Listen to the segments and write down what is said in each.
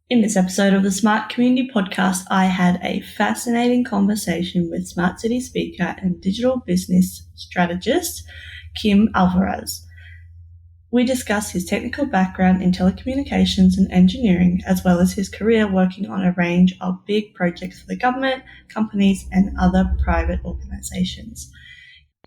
In this episode of the Smart Community Podcast, I had a fascinating conversation with Smart City speaker and digital business strategist, Joaquim Alvarez. We discussed his technical background in telecommunications and engineering, as well as his career working on a range of big projects for the government, companies, and other private organizations.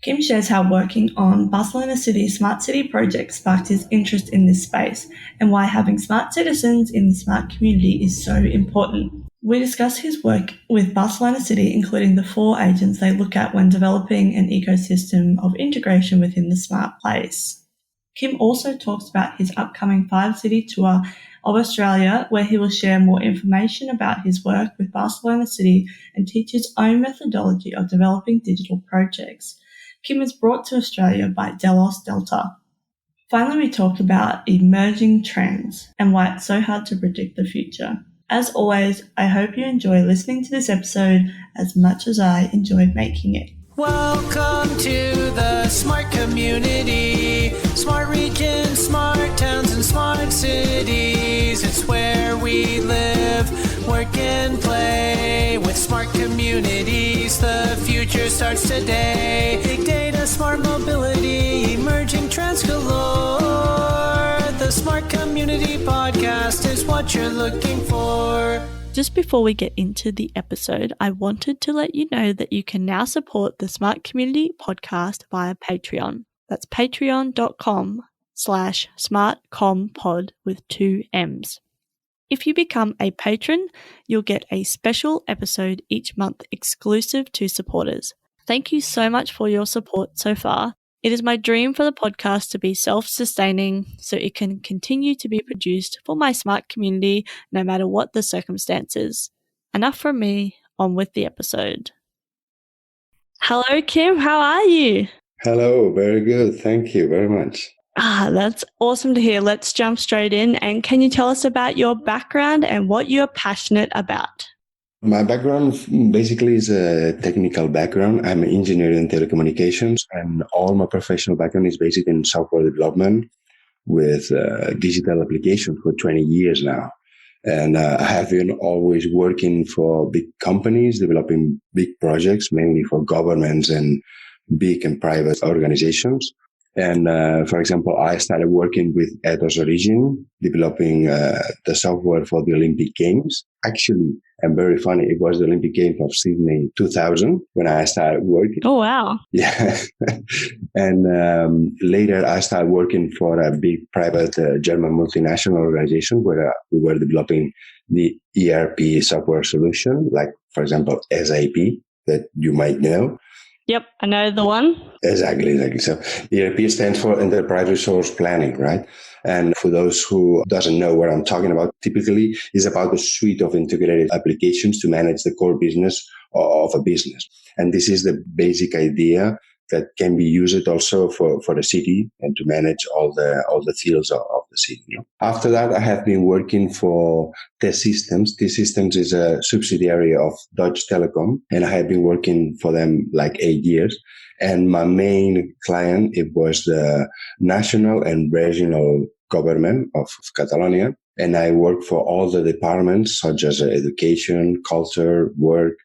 Kim shares how working on Barcelona City's smart city project sparked his interest in this space and why having smart citizens in the smart community is so important. We discuss his work with Barcelona City, including the 4 agents they look at when developing an ecosystem of integration within the smart place. Kim also talks about his upcoming 5-city tour of Australia, where he will share more information about his work with Barcelona City and teach his own methodology of developing digital projects. Kim is brought to Australia by Delos Delta. Finally, we talk about emerging trends and why it's so hard to predict the future. As always, I hope you enjoy listening to this episode as much as I enjoyed making it. Welcome to the smart community, smart regions, smart towns, and smart cities. It's where we live, work, and play. With smart communities, the future starts today. Big data, smart mobility, emerging trends galore. The Smart Community Podcast is what you're looking for. Just before we get into the episode, I wanted to let you know that you can now support the Smart Community Podcast via Patreon. That's patreon.com/smartcompod with 2 M's. If you become a patron, you'll get a special episode each month exclusive to supporters. Thank you so much for your support so far. It is my dream for the podcast to be self-sustaining so it can continue to be produced for my smart community no matter what the circumstances. Enough from me, on with the episode. Hello, Kim. How are you? Hello. Very good. Thank you very much. That's awesome to hear. Let's jump straight in. And can you tell us about your background and what you're passionate about? My background basically is a technical background. I'm an engineer in telecommunications, and all my professional background is based in software development with digital applications for 20 years now. And I have been always working for big companies, developing big projects, mainly for governments and big and private organizations. And, for example, I started working with Ethos Origin, developing the software for the Olympic Games. Actually, and very funny, it was the Olympic Games of Sydney 2000 when I started working. Oh, wow. Yeah. And later I started working for a big private German multinational organization where we were developing the ERP software solution, like, for example, SAP, that you might know. Yep, I know the one. Exactly. So ERP stands for Enterprise Resource Planning, right? And for those who doesn't know what I'm talking about, typically is about a suite of integrated applications to manage the core business of a business. And this is the basic idea that can be used also for the city and to manage all the fields of the city. After that, I have been working for T-Systems. T-Systems is a subsidiary of Deutsche Telekom, and I have been working for them like 8 years. And my main client, it was the national and regional government of Catalonia. And I work for all the departments such as education, culture, work,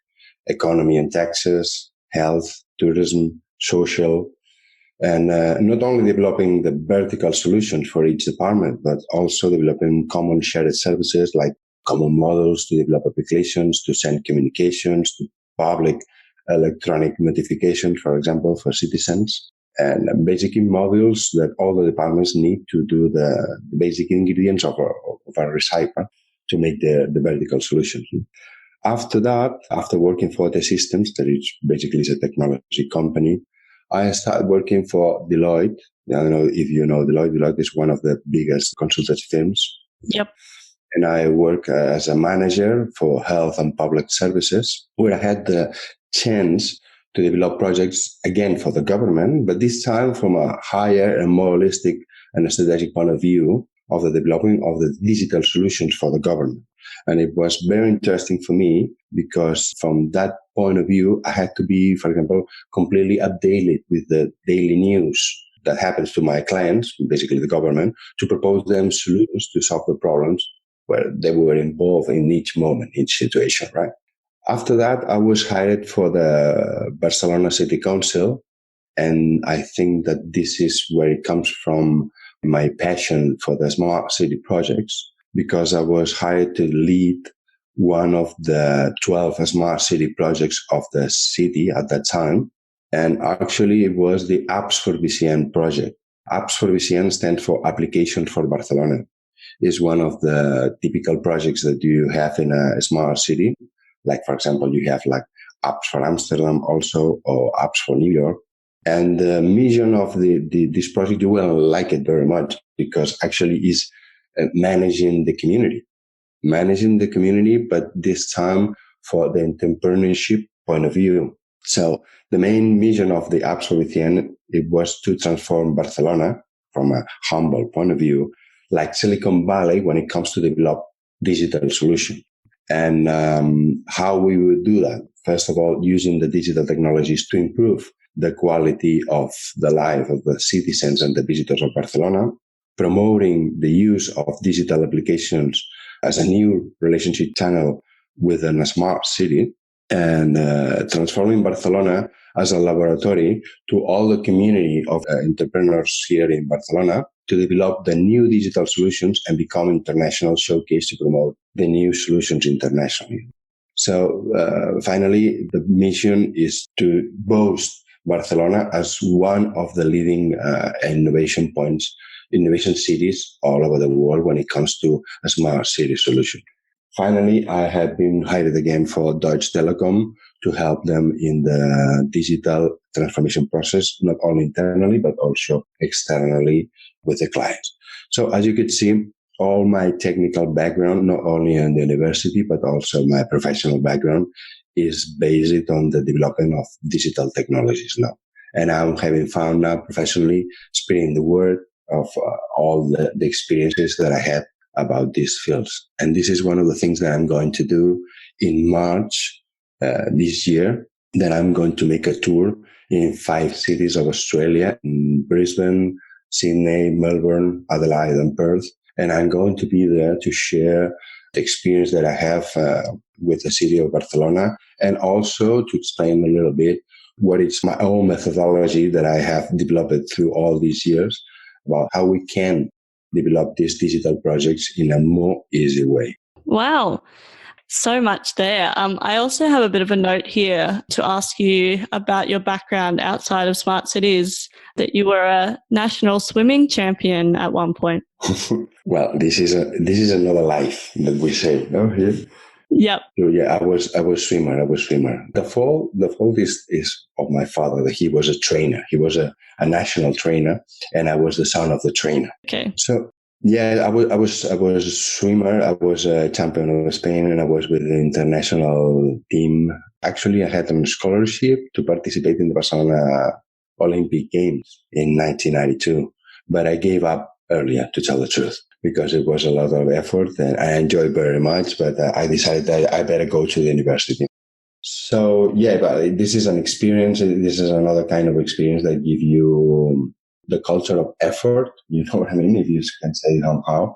economy and taxes, health, tourism, social, and not only developing the vertical solutions for each department, but also developing common shared services like common models to develop applications, to send communications, to public electronic notifications, for example, for citizens, and basically modules that all the departments need to do the basic ingredients of a recycle to make the vertical solution. After that, after working for the systems, that is basically a technology company, I started working for Deloitte. I don't know if you know Deloitte. Deloitte is one of the biggest consultancy firms. Yep. And I work as a manager for health and public services, where I had the chance to develop projects again for the government, but this time from a higher and more holistic and strategic point of view of the development of the digital solutions for the government. And it was very interesting for me because from that point of view, I had to be, for example, completely updated with the daily news that happens to my clients, basically the government, to propose them solutions to solve the problems where they were involved in each moment, each situation, right? After that, I was hired for the Barcelona City Council. And I think that this is where it comes from, my passion for the smart city projects, because I was hired to lead one of the 12 smart city projects of the city at that time. And actually, it was the Apps for BCN project. Apps for BCN stands for Application for Barcelona. It's one of the typical projects that you have in a smart city. Like, for example, you have like Apps for Amsterdam also, or Apps for New York. And the mission of this project, you will like it very much, because actually is managing the community, but this time for the entrepreneurship point of view. So the main mission of the Apps for VCN, it was to transform Barcelona from a humble point of view, like Silicon Valley when it comes to develop digital solution. And how we would do that? First of all, using the digital technologies to improve the quality of the life of the citizens and the visitors of Barcelona, promoting the use of digital applications as a new relationship channel within a smart city, and transforming Barcelona as a laboratory to all the community of entrepreneurs here in Barcelona to develop the new digital solutions and become international showcase to promote the new solutions internationally. So finally, the mission is to boast Barcelona as one of the leading innovation cities all over the world when it comes to a smart city solution. Finally, I have been hired again for Deutsche Telekom to help them in the digital transformation process, not only internally, but also externally with the clients. So as you could see, all my technical background, not only in the university, but also my professional background, is based on the development of digital technologies now. And I'm having found now professionally spreading the word of all the experiences that I had about these fields. And this is one of the things that I'm going to do in March this year, that I'm going to make a tour in 5 cities of Australia, in Brisbane, Sydney, Melbourne, Adelaide, and Perth. And I'm going to be there to share the experience that I have with the city of Barcelona, and also to explain a little bit what is my own methodology that I have developed through all these years about how we can develop these digital projects in a more easy way. Wow. So much there. I also have a bit of a note here to ask you about your background outside of smart cities, that you were a national swimming champion at one point. Well, this is another life that we say, no, here. Yep. So yeah, I was swimmer. The fault is of my father, that he was a trainer. He was a national trainer, and I was the son of the trainer. Okay. So yeah, I was a swimmer. I was a champion of Spain, and I was with the international team. Actually, I had a scholarship to participate in the Barcelona Olympic Games in 1992, but I gave up earlier, to tell the truth, because it was a lot of effort and I enjoyed very much, but I decided that I better go to the university. So yeah, but this is an experience. This is another kind of experience that give you the culture of effort. You know what I mean? If you can say somehow,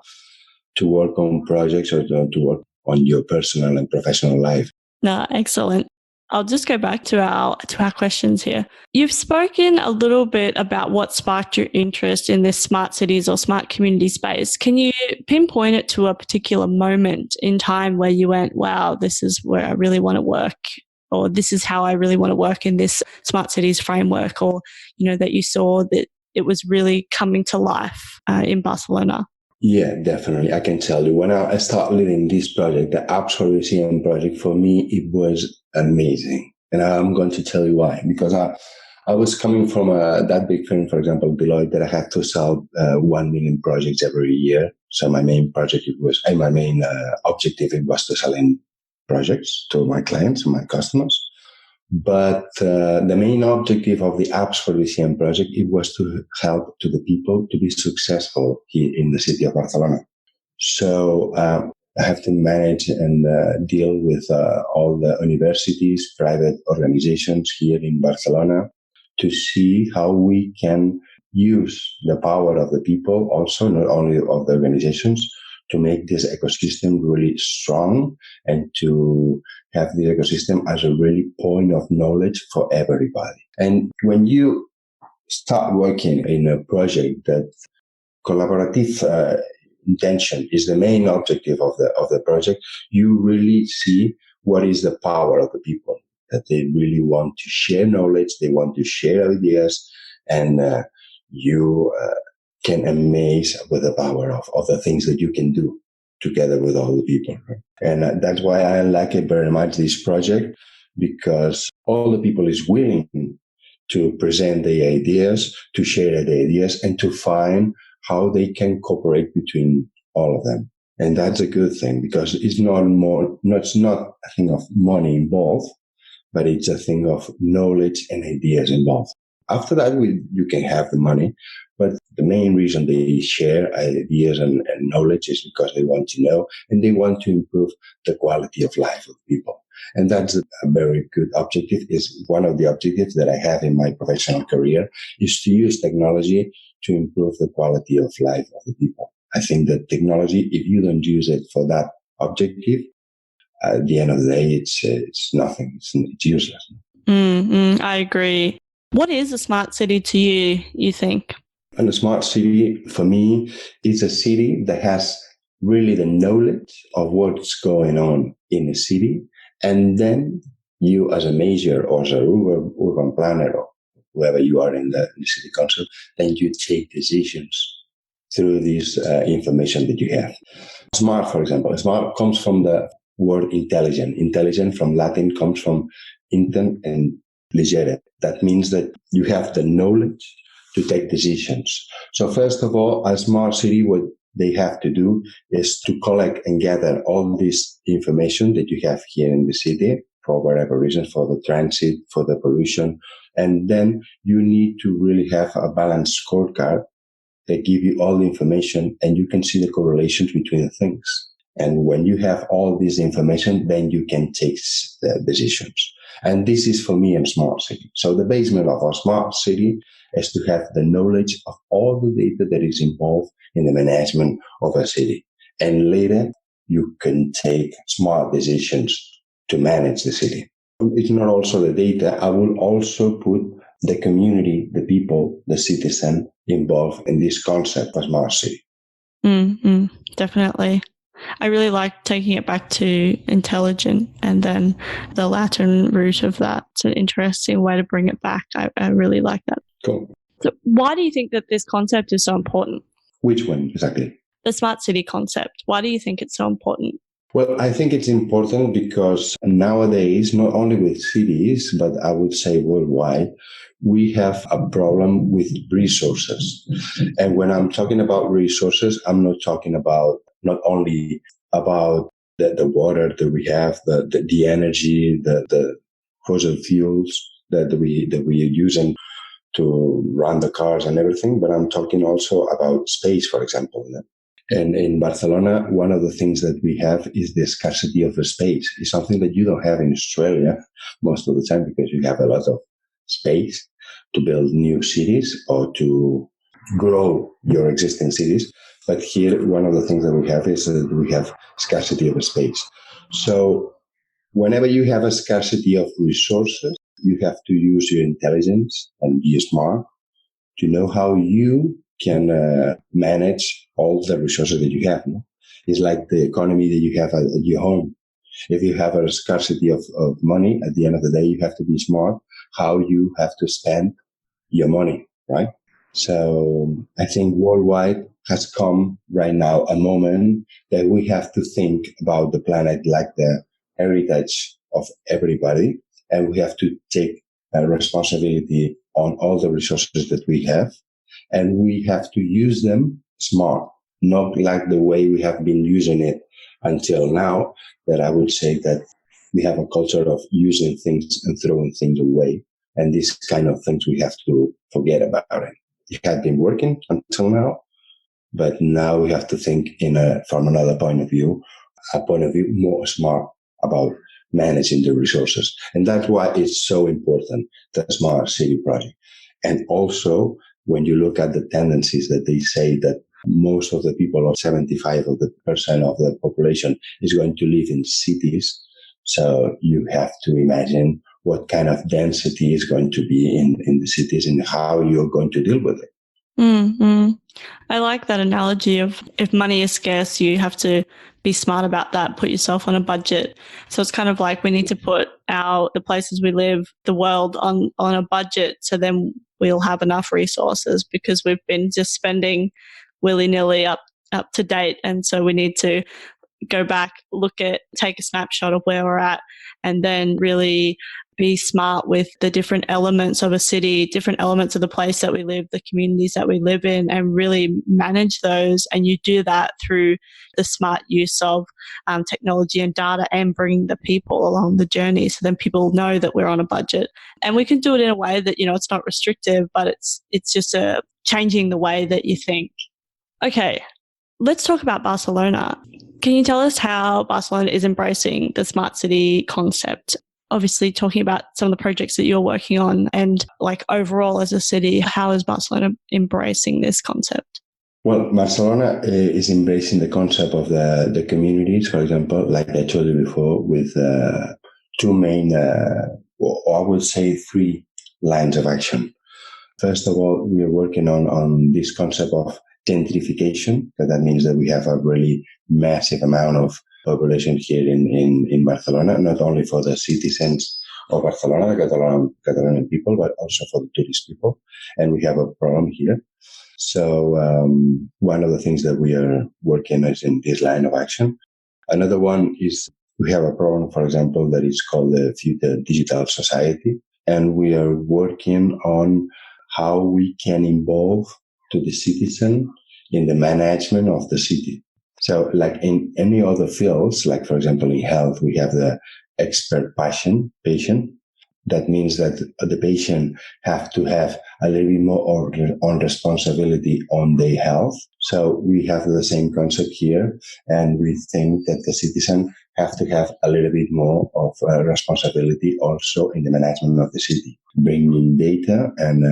to work on projects or to work on your personal and professional life. No, excellent. I'll just go back to our questions here. You've spoken a little bit about what sparked your interest in this smart cities or smart community space. Can you pinpoint it to a particular moment in time where you went, wow, this is where I really want to work, or this is how I really want to work in this smart cities framework, or, you know, that you saw that it was really coming to life in Barcelona? Yeah, definitely. I can tell you, when I started leading this project, the Apps for Museum project, for me, it was amazing. And I'm going to tell you why. Because I was coming from that big firm, for example, Deloitte, that I had to sell 1 million projects every year. So my main project, my main objective, it was to sell in projects to my clients and my customers. But the main objective of the Apps for VCM project, it was to help to the people to be successful here in the city of Barcelona. So I have to manage and deal with all the universities, private organizations here in Barcelona to see how we can use the power of the people, also not only of the organizations, to make this ecosystem really strong and to have the ecosystem as a really point of knowledge for everybody. And when you start working in a project that collaborative intention is the main objective of the project, you really see what is the power of the people, that they really want to share knowledge, they want to share ideas, and you can amaze with the power of the things that you can do together with all the people. And that's why I like it very much, this project, because all the people is willing to present their ideas, to share their ideas, and to find how they can cooperate between all of them. And that's a good thing, because it's not a thing of money involved, but it's a thing of knowledge and ideas involved. After that, you can have the money, but the main reason they share ideas and knowledge is because they want to know and they want to improve the quality of life of people. And that's a very good objective. Is one of the objectives that I have in my professional career, is to use technology to improve the quality of life of the people. I think that technology, if you don't use it for that objective, at the end of the day, it's nothing. It's useless. I agree. What is a smart city to you, you think? And a smart city, for me, is a city that has really the knowledge of what's going on in the city. And then you, as a mayor or as a urban planner or whoever you are in the city council, then you take decisions through this information that you have. Smart, for example, smart comes from the word intelligent. Intelligent from Latin comes from intent and legere. That means that you have the knowledge to take decisions. So first of all, a smart city, what they have to do is to collect and gather all this information that you have here in the city for whatever reason, for the transit, for the pollution. And then you need to really have a balanced scorecard that give you all the information and you can see the correlations between the things. And when you have all this information, then you can take the decisions. And this is, for me, a smart city. So the basement of a smart city is to have the knowledge of all the data that is involved in the management of a city. And later, you can take smart decisions to manage the city. It's not also the data. I will also put the community, the people, the citizen involved in this concept of smart city. Definitely. I really like taking it back to intelligent and then the Latin root of that. It's an interesting way to bring it back. I really like that. Cool. So why do you think that this concept is so important? Which one exactly? The smart city concept. Why do you think it's so important? Well, I think it's important because nowadays, not only with cities, but I would say worldwide, we have a problem with resources. And when I'm talking about resources, I'm not talking about not only about the water that we have, the energy, the fossil fuels that we are using to run the cars and everything, but I'm talking also about space, for example. And in Barcelona, one of the things that we have is the scarcity of space. It's something that you don't have in Australia most of the time because you have a lot of space to build new cities or to grow your existing cities. But here, one of the things that we have is that we have scarcity of space. So whenever you have a scarcity of resources, you have to use your intelligence and be smart to know how you can manage all the resources that you have. No? It's like the economy that you have at your home. If you have a scarcity of money, at the end of the day, you have to be smart how you have to spend your money, right? So I think worldwide has come right now a moment that we have to think about the planet like the heritage of everybody. And we have to take responsibility on all the resources that we have. And we have to use them smart, not like the way we have been using it until now, that I would say that we have a culture of using things and throwing things away. And these kind of things we have to forget about it. It had been working until now, but now we have to think from another point of view, a point of view more smart about managing the resources. And that's why it's so important, the smart city project. And also, when you look at the tendencies that they say that most of the people, or 75% of the population, is going to live in cities. So you have to imagine what kind of density is going to be in the cities and how you're going to deal with it. Mm-hmm. I like that analogy of if money is scarce, you have to be smart about that, put yourself on a budget. So it's kind of like we need to put the places we live, the world on a budget, so then we'll have enough resources, because we've been just spending willy-nilly up to date. And so we need to go back, take a snapshot of where we're at, and then really be smart with the different elements of a city, different elements of the place that we live, the communities that we live in, and really manage those. And you do that through the smart use of technology and data, and bring the people along the journey, so then people know that we're on a budget. And we can do it in a way that, it's not restrictive, but it's just changing the way that you think. Okay, let's talk about Barcelona. Can you tell us how Barcelona is embracing the smart city concept? Obviously, talking about some of the projects that you're working on, and like overall as a city, how is Barcelona embracing this concept? Well, Barcelona is embracing the concept of the communities, for example, like I told you before, with two main, or I would say 3 lines of action. First of all, we are working on this concept of gentrification. That means that we have a really massive amount of population here in Barcelona, not only for the citizens of Barcelona, the Catalan people, but also for the tourist people. And we have a problem here. So one of the things that we are working is in this line of action. Another one is we have a problem, for example, that is called the future digital society. And we are working on how we can involve to the citizen in the management of the city. So like in any other fields, like for example, in health, we have the expert patient. That means that the patient have to have a little bit more on responsibility on their health. So we have the same concept here, and we think that the citizen have to have a little bit more of responsibility also in the management of the city, bringing data and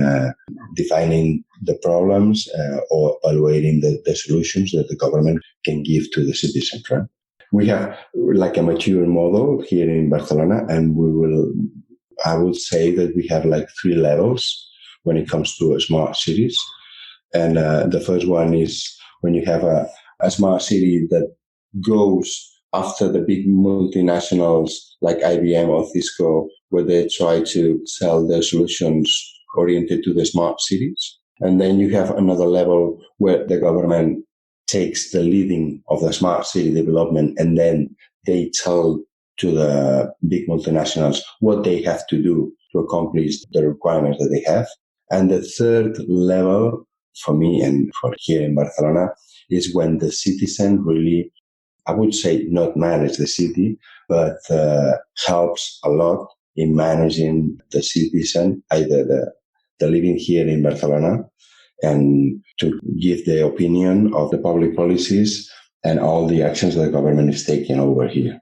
defining the problems or evaluating the solutions that the government can give to the citizens, right? We have like a mature model here in Barcelona, and I would say that we have like 3 levels when it comes to smart cities. And the first one is when you have a smart city that goes after the big multinationals like IBM or Cisco, where they try to sell their solutions oriented to the smart cities. And then you have another level where the government takes the leading of the smart city development, and then they tell to the big multinationals what they have to do to accomplish the requirements that they have. And the third level for me and for here in Barcelona is when the citizen really, I would say, not manage the city, but helps a lot in managing the citizen, either the living here in Barcelona, and to give the opinion of the public policies and all the actions that the government is taking over here.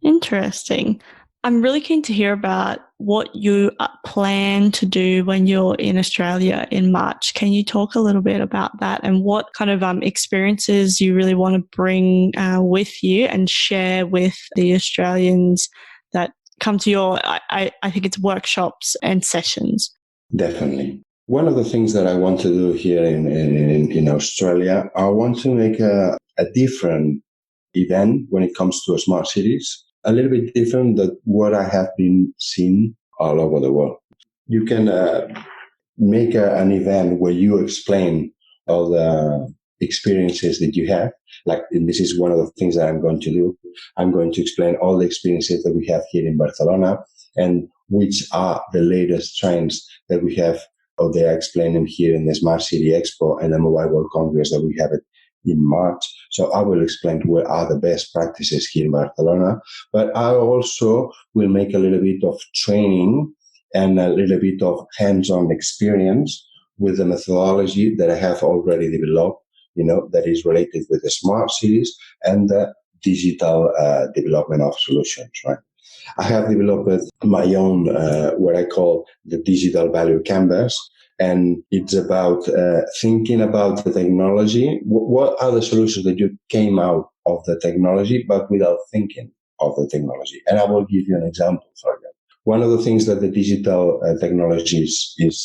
Interesting. I'm really keen to hear about what you plan to do when you're in Australia in March. Can you talk a little bit about that, and what kind of experiences you really want to bring with you and share with the Australians that come to your, I think it's workshops and sessions? Definitely. One of the things that I want to do here in Australia, I want to make a different event when it comes to smart cities, a little bit different than what I have been seeing all over the world. You can make an event where you explain all the experiences that you have. Like, and this is one of the things that I'm going to do. I'm going to explain all the experiences that we have here in Barcelona and which are the latest trends that we have, or they are explaining here in the Smart City Expo and the Mobile World Congress that we have it in March. So I will explain what are the best practices here in Barcelona, but I also will make a little bit of training and a little bit of hands-on experience with the methodology that I have already developed, that is related with the smart cities and the digital development of solutions, right? I have developed my own, what I call the digital value canvas. And it's about thinking about the technology. What are the solutions that you came out of the technology, but without thinking of the technology? And I will give you an example for that. One of the things that the digital technology is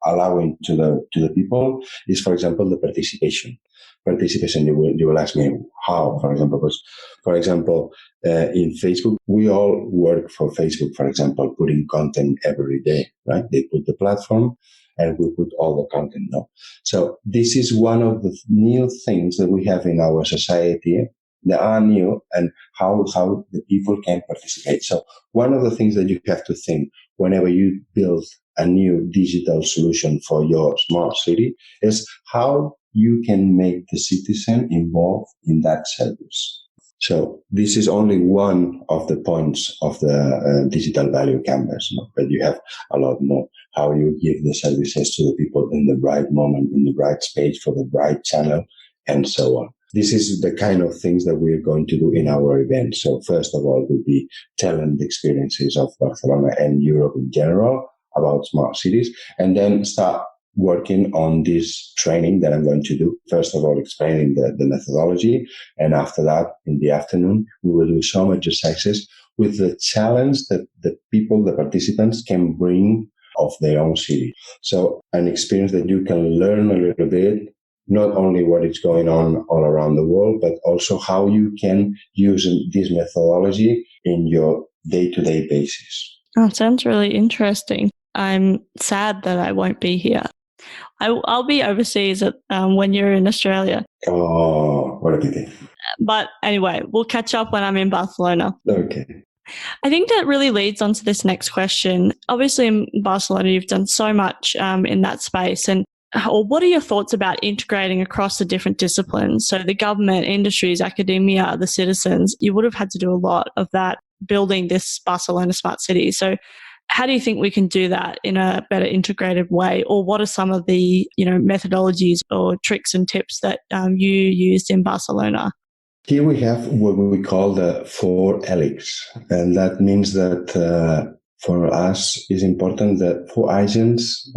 allowing to the people is, for example, the participation. Participation. You will ask me how, for example, because, for example, in Facebook, we all work for Facebook, for example, putting content every day, right? They put the platform and we put all the content now. So this is one of the new things that we have in our society that are new, and how the people can participate. So one of the things that you have to think whenever you build a new digital solution for your smart city is how you can make the citizen involved in that service. So this is only one of the points of the digital value canvas, but you have a lot more. How you give the services to the people in the right moment, in the right space, for the right channel, and so on. This is the kind of things that we're going to do in our event. So first of all, will be telling the experiences of Barcelona and Europe in general about smart cities, and then start working on this training that I'm going to do. First of all, explaining the methodology. And after that, in the afternoon, we will do some exercises with the challenge that the people, the participants can bring of their own city. So an experience that you can learn a little bit, not only what is going on all around the world, but also how you can use this methodology in your day-to-day basis. Oh, sounds really interesting. I'm sad that I won't be here. I'll be overseas when you're in Australia. Oh, what a pity. But anyway, we'll catch up when I'm in Barcelona. Okay. I think that really leads on to this next question. Obviously, in Barcelona, you've done so much in that space. And what are your thoughts about integrating across the different disciplines? So the government, industries, academia, the citizens, you would have had to do a lot of that building this Barcelona smart city. So how do you think we can do that in a better integrated way? Or what are some of the methodologies or tricks and tips that you used in Barcelona? Here we have what we call the 4 helix. And that means that for us, it's important that 4 agents,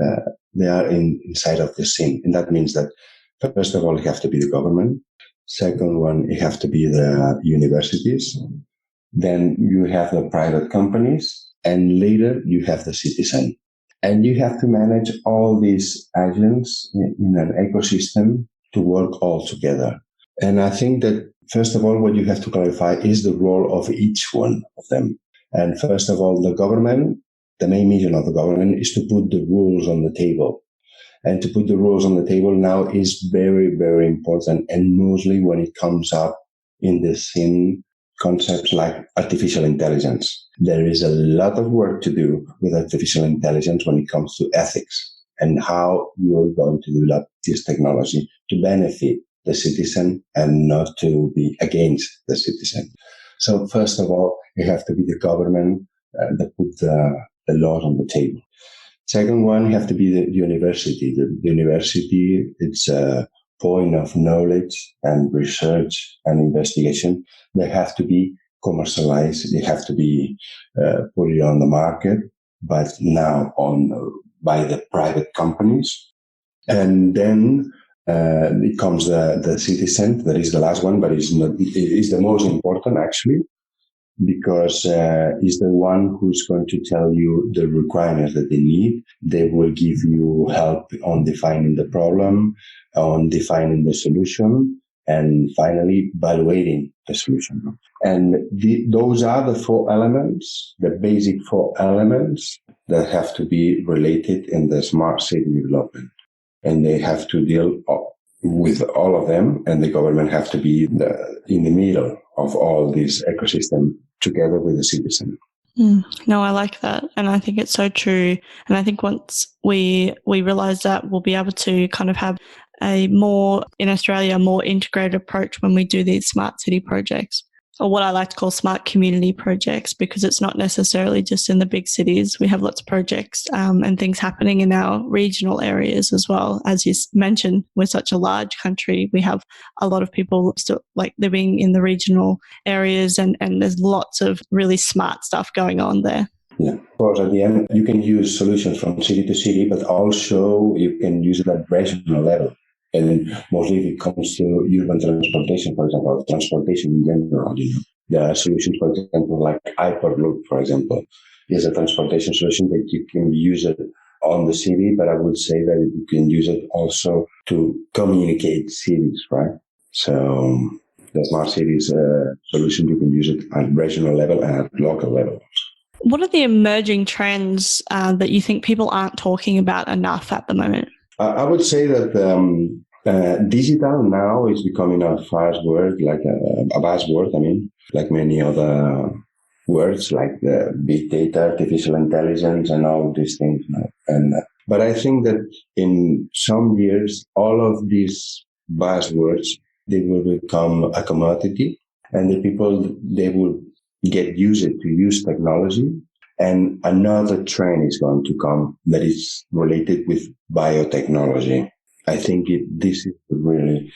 they are inside of the scene. And that means that, first of all, it has to be the government. Second one, it has to be the universities. Then you have the private companies. And later, you have the citizen. And you have to manage all these agents in an ecosystem to work all together. And I think that, first of all, what you have to clarify is the role of each one of them. And first of all, the government, the main mission of the government is to put the rules on the table. And to put the rules on the table now is very, very important. And mostly when it comes up in the scene concepts like artificial intelligence. There is a lot of work to do with artificial intelligence when it comes to ethics and how you're going to develop this technology to benefit the citizen and not to be against the citizen. So first of all, it has to be the government that put the laws on the table. Second one, you have to be the university. The university, it's a point of knowledge and research and investigation. They have to be commercialized. They have to be put it on the market, but now by the private companies. And then it comes the citizen. That is the last one, but it's the most important actually, because is the one who's going to tell you the requirements that they need. They will give you help on defining the problem, on defining the solution, and finally evaluating the solution. And those are the 4 elements, the basic 4 elements that have to be related in the smart city development. And they have to deal with all of them, and the government have to be in the middle of all this ecosystem together with the citizen. No, I like that. And I think it's so true. And I think once we realize that, we'll be able to kind of have in Australia, a more integrated approach when we do these smart city projects, or what I like to call smart community projects, because it's not necessarily just in the big cities. We have lots of projects and things happening in our regional areas as well. As you mentioned, we're such a large country. We have a lot of people still living in the regional areas, and there's lots of really smart stuff going on there. Yeah. Of course, at the end, you can use solutions from city to city, but also you can use it at regional level. And mostly if it comes to urban transportation, for example, transportation in general, there are solutions, for example, like Hyperloop, for example, is a transportation solution that you can use it on the city, but I would say that you can use it also to communicate cities, right? So the smart cities solution, you can use it at regional level and at local level. What are the emerging trends that you think people aren't talking about enough at the moment? I would say that digital now is becoming a fast word, like a buzzword. I mean, like many other words, like big data, artificial intelligence, and all these things. But I think that in some years, all of these buzzwords, they will become a commodity, and the people, they will get used to use technology. And another trend is going to come that is related with biotechnology. I think this is really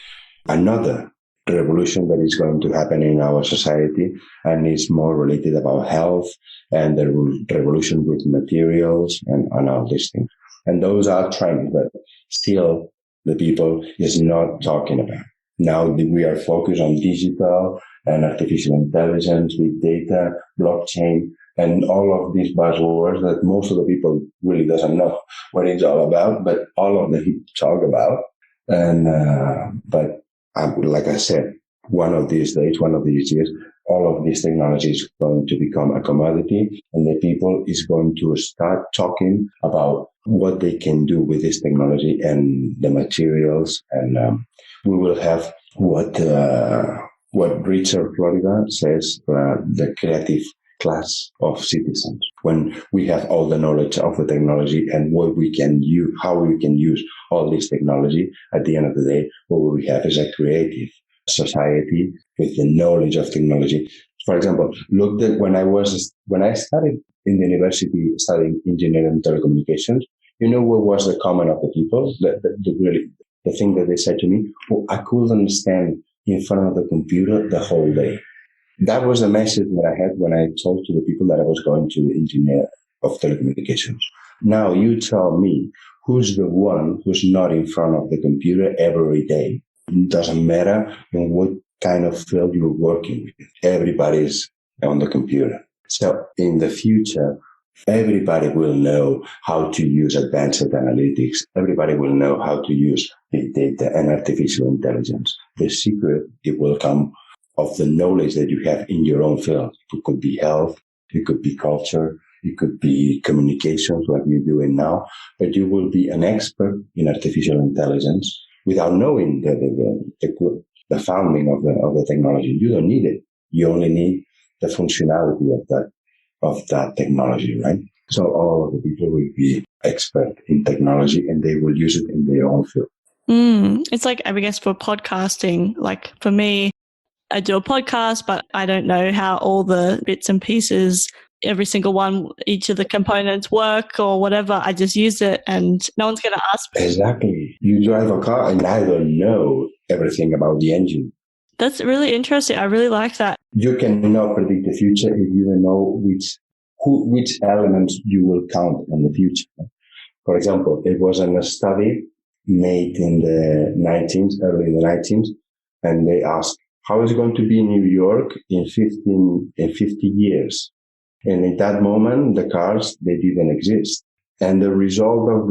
another revolution that is going to happen in our society, and is more related about health and the revolution with materials and all these things. And those are trends that still the people is not talking about. Now we are focused on digital and artificial intelligence, big data, blockchain, and all of these buzzwords that most of the people really doesn't know what it's all about, but all of them talk about. And but like I said, one of these days, one of these years, all of these technology is going to become a commodity, and the people is going to start talking about what they can do with this technology and the materials. And we will have what Richard Florida says, the creative class of citizens, when we have all the knowledge of the technology and what we can use, how we can use all this technology. At the end of the day, what we have is a creative society with the knowledge of technology. For example, look at when I started in the university studying engineering and telecommunications, what was the comment of the people? The thing that they said to me, I couldn't stand in front of the computer the whole day. That was the message that I had when I told to the people that I was going to engineer of telecommunications. Now you tell me who's the one who's not in front of the computer every day. It doesn't matter in what kind of field you're working with. Everybody's on the computer. So in the future, everybody will know how to use advanced analytics. Everybody will know how to use big data and artificial intelligence. The secret, it will come of the knowledge that you have in your own field. It could be health, it could be culture, it could be communications like you're doing now, but you will be an expert in artificial intelligence without knowing the founding of the technology. You don't need it. You only need the functionality of that technology, right? So all of the people will be expert in technology and they will use it in their own field. It's like, I guess, for podcasting, like for me, I do a podcast, but I don't know how all the bits and pieces, every single one, each of the components work or whatever. I just use it and no one's going to ask me. Exactly. You drive a car and I don't know everything about the engine. That's really interesting. I really like that. You cannot predict the future if you don't know which elements you will count in the future. For example, it was a study made in the early in the 19th, and they asked, how is it going to be in New York in 50 years? And at that moment, the cars, they didn't exist. And the result of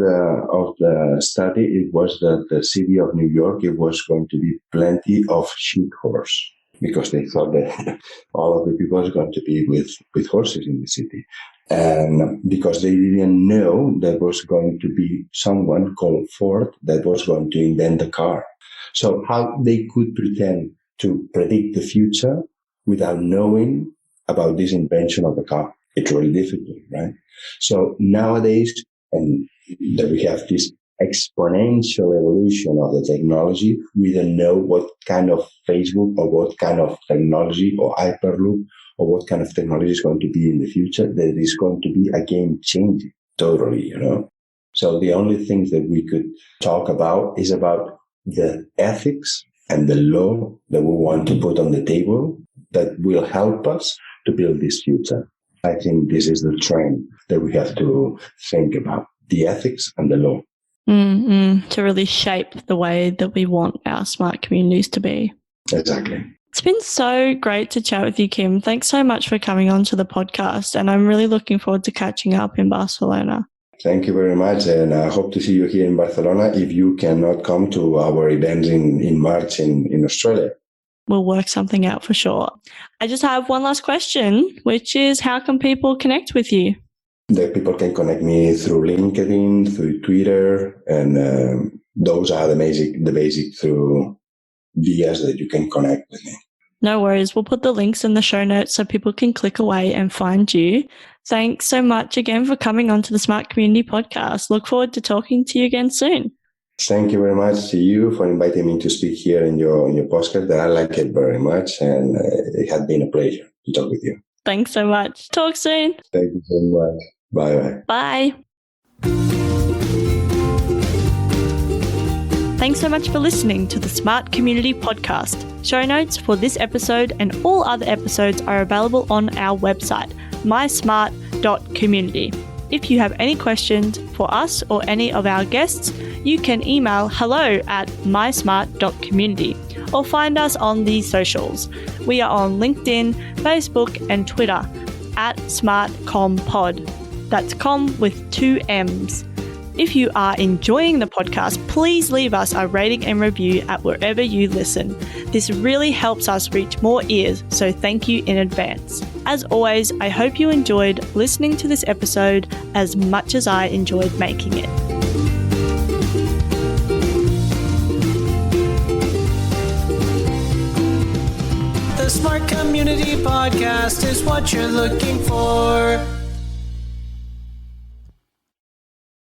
the study, it was that the city of New York, it was going to be plenty of sheep horse, because they thought that all of the people was going to be with horses in the city. And because they didn't know there was going to be someone called Ford that was going to invent the car. So how they could pretend to predict the future without knowing about this invention of the car? It's really difficult, right? So nowadays, and that we have this exponential evolution of the technology, we don't know what kind of Facebook or what kind of technology or Hyperloop or what kind of technology is going to be in the future that is going to be a game changer, totally, So the only things that we could talk about is about the ethics and the law that we want to put on the table that will help us to build this future. I think this is the trend that we have to think about, the ethics and the law. To really shape the way that we want our smart communities to be. Exactly. It's been so great to chat with you, Kim. Thanks so much for coming on to the podcast, and I'm really looking forward to catching up in Barcelona. Thank you very much, and I hope to see you here in Barcelona if you cannot come to our events in March in Australia. We'll work something out for sure. I just have one last question, which is how can people connect with you? The people can connect me through LinkedIn, through Twitter, and those are the basic through vias that you can connect with me. No worries. We'll put the links in the show notes so people can click away and find you. Thanks so much again for coming on to the Smart Community Podcast. Look forward to talking to you again soon. Thank you very much to you for inviting me to speak here in your podcast. I like it very much, and it has been a pleasure to talk with you. Thanks so much. Talk soon. Thank you so much. Bye-bye. Bye. Thanks so much for listening to the Smart Community Podcast. Show notes for this episode and all other episodes are available on our website, mysmart.community. If you have any questions for us or any of our guests, you can email hello@mysmart.community or find us on the socials. We are on LinkedIn, Facebook and Twitter @SmartComPod. That's com with 2 M's. If you are enjoying the podcast, please leave us a rating and review at wherever you listen. This really helps us reach more ears, so thank you in advance. As always, I hope you enjoyed listening to this episode as much as I enjoyed making it. The Smart Community Podcast is what you're looking for.